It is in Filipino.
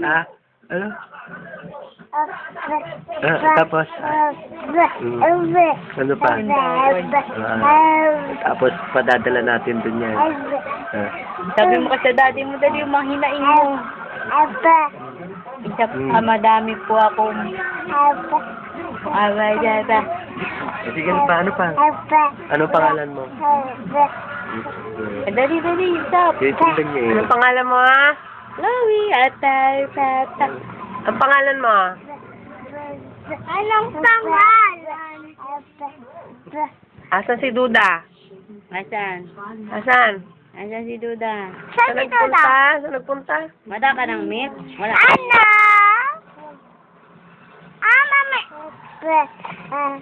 Ha? Ano? Tapos? Ano pa? Tapos padadala natin dun yan. Sabi mo kasi daddy mo, dali yung mga hinaing mo. Madami po akong... Sige, ano pa? Ano pangalan mo? Dali, stop. Titindan niya eh. Anong pangalan mo, ha? Chloe, tata. Ang pangalan mo? Anong pangalan? Asan si Duda? Asan? Asan? Asan si Duda? Saan nagpunta? Saan nagpunta? Mata ka ng meat? Wala. Ano? Mami. Oh.